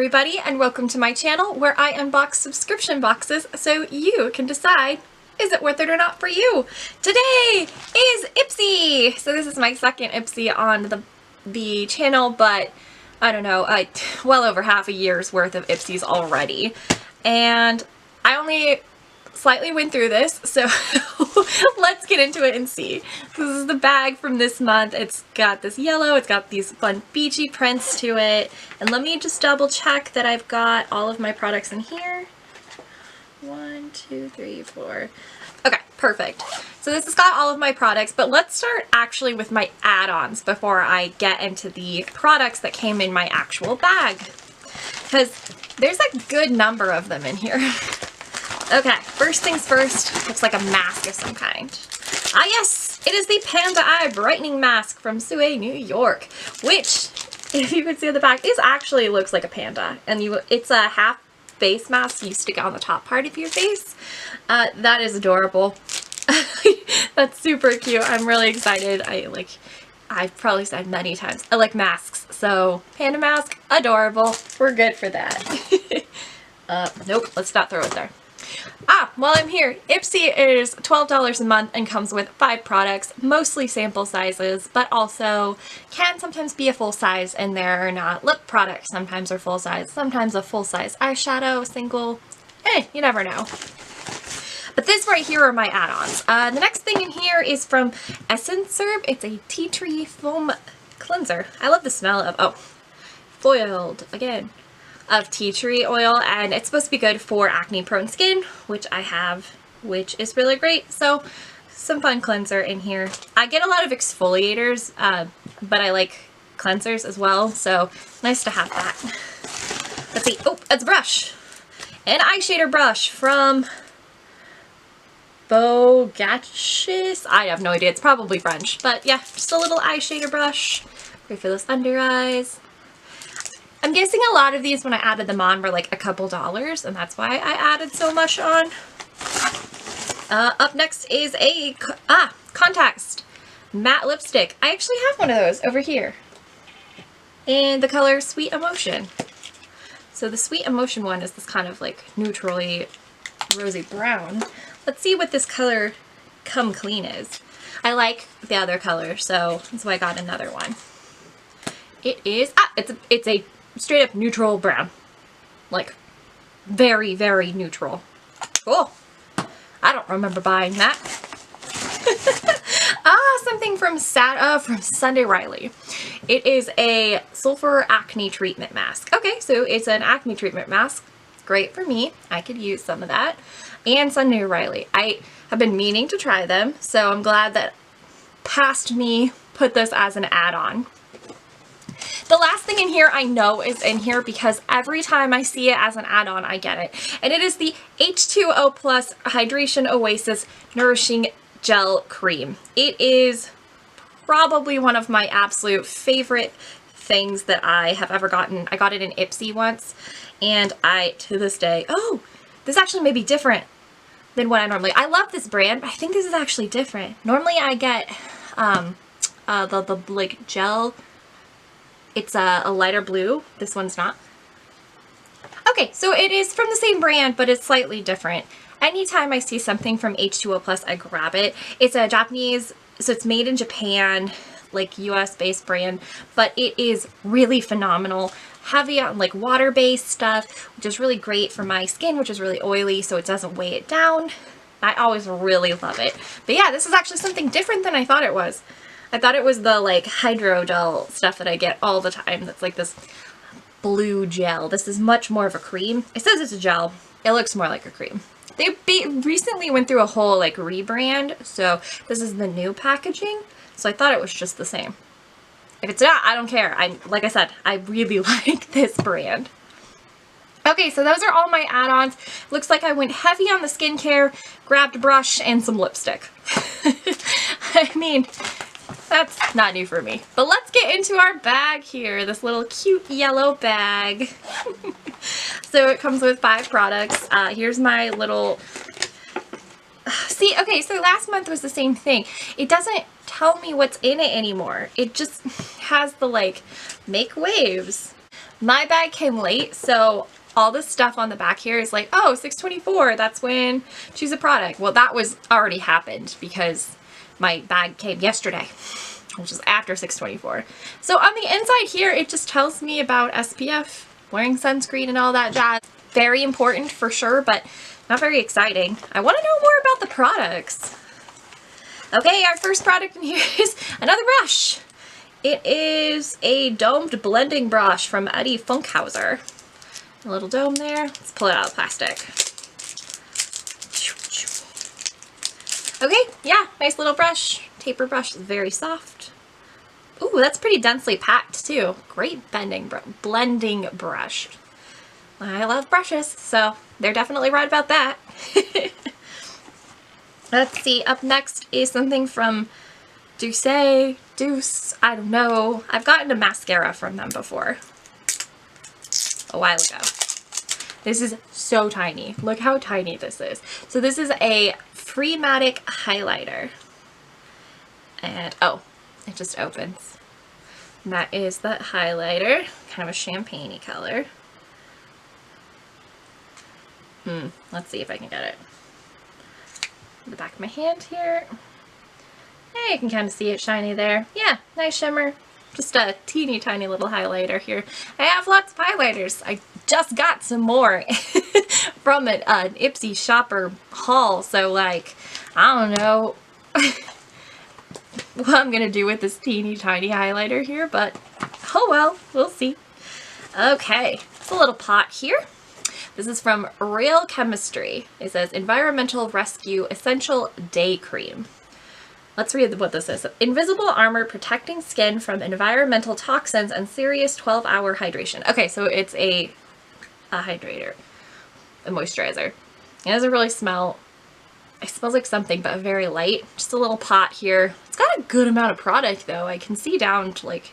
everybody, and welcome to my channel where I unbox subscription boxes so you can decide, is it worth it or not for you? Today is Ipsy! So this is my second Ipsy on the channel, but I don't know, well over half a year's worth of Ipsys already. And I only slightly went through this, so let's get into it and see. This is the bag from this month. It's got this yellow, it's got these fun beachy prints to it. And let me just double check that I've got all of my products in here. 1, 2, 3, 4. Okay, perfect. So this has got all of my products, but let's start actually with my add-ons before I get into the products that came in my actual bag, because there's a good number of them in here. Okay, first things first, looks like a mask of some kind. Ah yes, it is the Panda Eye Brightening Mask from Sophx, New York, which, if you can see on the back, is actually looks like a panda. And it's a half face mask you stick on the top part of your face. That is adorable. That's super cute. I'm really excited. I've probably said many times, I like masks. So, panda mask, adorable. We're good for that. Nope, let's not throw it there. While I'm here, Ipsy is $12 a month and comes with 5 products, mostly sample sizes, but also can sometimes be a full size, and they're not lip products. Sometimes are full size, sometimes a full size eyeshadow, single, you never know. But this right here are my add-ons. The next thing in here is from Essence Herb. It's a tea tree foam cleanser. I love the smell of, foiled again, of tea tree oil, and it's supposed to be good for acne prone skin, which I have, which is really great. So some fun cleanser in here. I get a lot of exfoliators, but I like cleansers as well, so nice to have that. Let's see. Oh, it's a brush. An eye shader brush from Bogatchis. I have no idea. It's probably French, but yeah, just a little eye shader brush. Great for those under eyes. I'm guessing a lot of these, when I added them on, were like a couple dollars, and that's why I added so much on. Up next is a Context matte lipstick. I actually have one of those over here in the color Sweet Emotion. So the Sweet Emotion one is this kind of like neutrally rosy brown. Let's see what this color Come Clean is. I like the other color, so that's why I got another one. It is, it's a straight up neutral brown. Like, very, very neutral. Cool. I don't remember buying that. Something from Sunday Riley. It is a sulfur acne treatment mask. Okay, so it's an acne treatment mask. It's great for me. I could use some of that. And Sunday Riley. I have been meaning to try them, so I'm glad that past me put this as an add-on. The last thing in here I know is in here because every time I see it as an add-on, I get it. And it is the H2O Plus Hydration Oasis Nourishing Gel Cream. It is probably one of my absolute favorite things that I have ever gotten. I got it in Ipsy once, and to this day, this actually may be different than what I love this brand, but I think this is actually different. Normally I get the like gel. It's a lighter blue. This one's not. Okay, so it is from the same brand, but it's slightly different. Anytime I see something from H2O Plus, I grab it. It's a Japanese, so it's made in Japan, like US-based brand, but it is really phenomenal. Heavy on like water-based stuff, which is really great for my skin, which is really oily, so it doesn't weigh it down. I always really love it. But yeah, this is actually something different than I thought it was. I thought it was the like hydrogel stuff that I get all the time. That's like this blue gel. This is much more of a cream. It says it's a gel. It looks more like a cream. They recently went through a whole like rebrand, so this is the new packaging. So I thought it was just the same. If it's not, I don't care. Like I said, I really like this brand. Okay, so those are all my add-ons. Looks like I went heavy on the skincare, grabbed a brush, and some lipstick. I mean, that's not new for me. But let's get into our bag here. This little cute yellow bag. So it comes with 5 products. Here's my little... See, okay, so last month was the same thing. It doesn't tell me what's in it anymore. It just has the, like, make waves. My bag came late, so all the stuff on the back here is like, oh, 6/24, that's when choose a product. Well, that was already happened because my bag came yesterday, which is after 6/24. So on the inside here, it just tells me about SPF, wearing sunscreen and all that jazz. Very important for sure, but not very exciting. I want to know more about the products. Okay, our first product in here is another brush. It is a domed blending brush from Eddie Funkhauser. A little dome there. Let's pull it out of the plastic. Okay, yeah, nice little brush. Taper brush is very soft. Ooh, that's pretty densely packed too. Great blending brush. I love brushes, so they're definitely right about that. Let's see, up next is something from Deuce, I don't know. I've gotten a mascara from them before. A while ago. This is so tiny. Look how tiny this is. So this is a Freematic highlighter. And, oh, it just opens. And that is the highlighter. Kind of a champagne-y color. Let's see if I can get it. The back of my hand here. Yeah, you can kind of see it shiny there. Yeah, nice shimmer. Just a teeny tiny little highlighter here. I have lots of highlighters. I just got some more from an Ipsy shopper haul. So like, I don't know what I'm going to do with this teeny tiny highlighter here, but oh well, we'll see. Okay, it's a little pot here. This is from Real Chemistry. It says Environmental Rescue Essential Day Cream. Let's read what this is. Invisible armor protecting skin from environmental toxins and serious 12-hour hydration. Okay, so it's a hydrator, a moisturizer. It doesn't really smell, it smells like something, but very light. Just a little pot here. It's got a good amount of product though. I can see down to like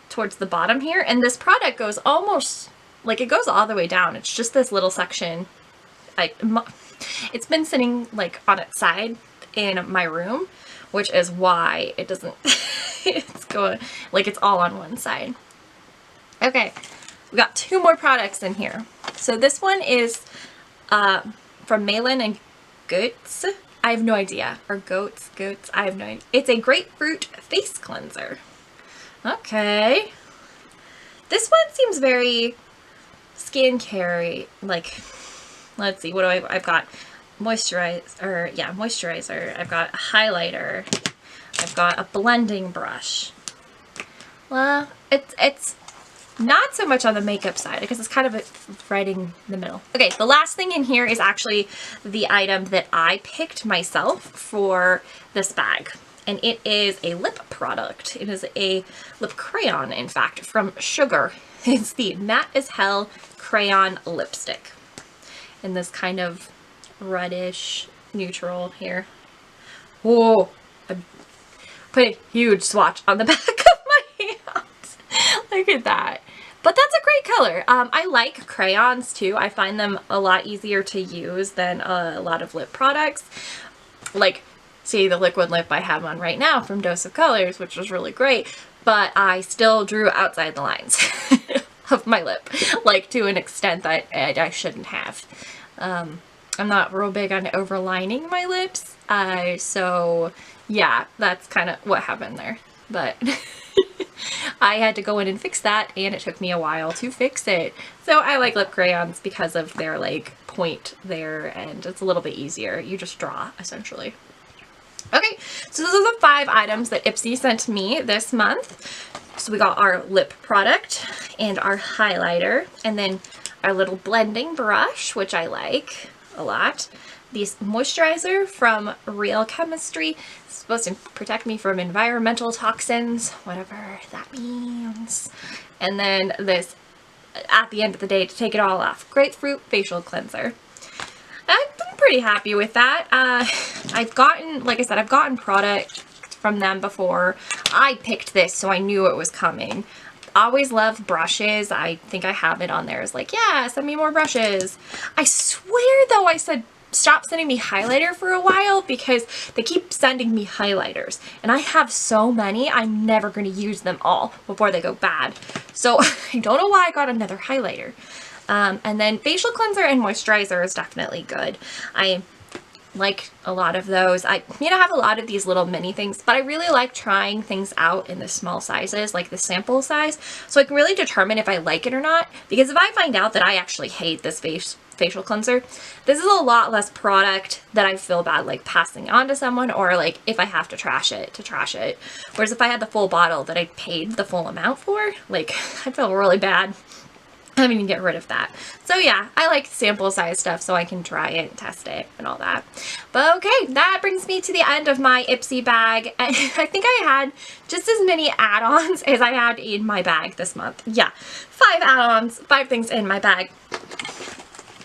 towards the bottom here. And this product goes almost, like it goes all the way down. It's just this little section. It's been sitting like on its side in my room, which is why it doesn't, it's going, like it's all on one side. Okay, we got two more products in here. So this one is from Malin and Goetz. I have no idea. Or Goetz, I have no idea. It's a grapefruit face cleanser. Okay. This one seems very skincare-y. Like, let's see, what do I've got? Moisturizer. I've got a highlighter. I've got a blending brush. Well, it's not so much on the makeup side because it's kind of right in the middle. Okay, the last thing in here is actually the item that I picked myself for this bag. And it is a lip product. It is a lip crayon, in fact, from Sugar. It's the Matte as Hell Crayon Lipstick. In this kind of reddish neutral here. Whoa! I put a huge swatch on the back of my hand. Look at that. But that's a great color. I like crayons too. I find them a lot easier to use than a lot of lip products. Like, see the liquid lip I have on right now from Dose of Colors, which was really great, but I still drew outside the lines of my lip, like to an extent that I shouldn't have. I'm not real big on overlining my lips, so yeah, that's kind of what happened there. But I had to go in and fix that, and it took me a while to fix it. So I like lip crayons because of their like point there, and it's a little bit easier. You just draw, essentially. Okay, so those are the 5 items that Ipsy sent me this month. So we got our lip product and our highlighter, and then our little blending brush, which I like a lot. This moisturizer from Real Chemistry. It's supposed to protect me from environmental toxins, whatever that means. And then this, at the end of the day, to take it all off, grapefruit facial cleanser. I've been pretty happy with that. I've gotten, like I said, I've gotten product from them before. I picked this, so I knew it was coming. Always love brushes. I think I have it on there. It's like, yeah, send me more brushes. I swear though I said stop sending me highlighter for a while because they keep sending me highlighters. And I have so many, I'm never going to use them all before they go bad. So I don't know why I got another highlighter. And then facial cleanser and moisturizer is definitely good. I like a lot of those. I have a lot of these little mini things, but I really like trying things out in the small sizes, like the sample size, so I can really determine if I like it or not. Because if I find out that I actually hate this facial cleanser, this is a lot less product that I feel bad like passing on to someone, or like if I have to trash it, Whereas if I had the full bottle that I paid the full amount for, like I feel really bad having to get rid of that. So yeah, I like sample size stuff so I can try it, test it, and all that. But okay, that brings me to the end of my Ipsy bag. And I think I had just as many add-ons as I had in my bag this month. Yeah, 5 add-ons, 5 things in my bag.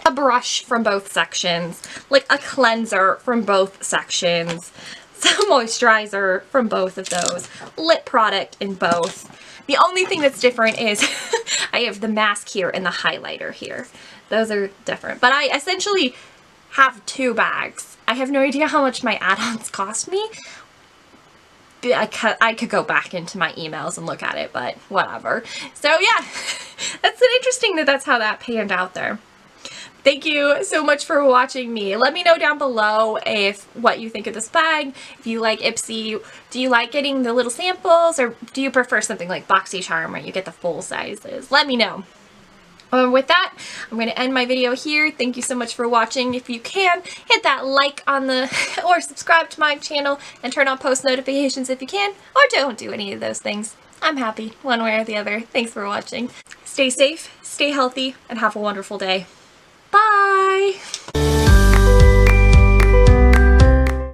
A brush from both sections, like a cleanser from both sections, some moisturizer from both of those, lip product in both. The only thing that's different is I have the mask here and the highlighter here. Those are different. But I essentially have 2 bags. I have no idea how much my add-ons cost me. I could go back into my emails and look at it, but whatever. So yeah, that's interesting that that's how that panned out there. Thank you so much for watching me. Let me know down below what you think of this bag. If you like Ipsy, do you like getting the little samples, or do you prefer something like BoxyCharm where you get the full sizes? Let me know. With that, I'm going to end my video here. Thank you so much for watching. If you can, hit that like on the, or subscribe to my channel and turn on post notifications if you can, or don't do any of those things. I'm happy one way or the other. Thanks for watching. Stay safe, stay healthy, and have a wonderful day. Bye!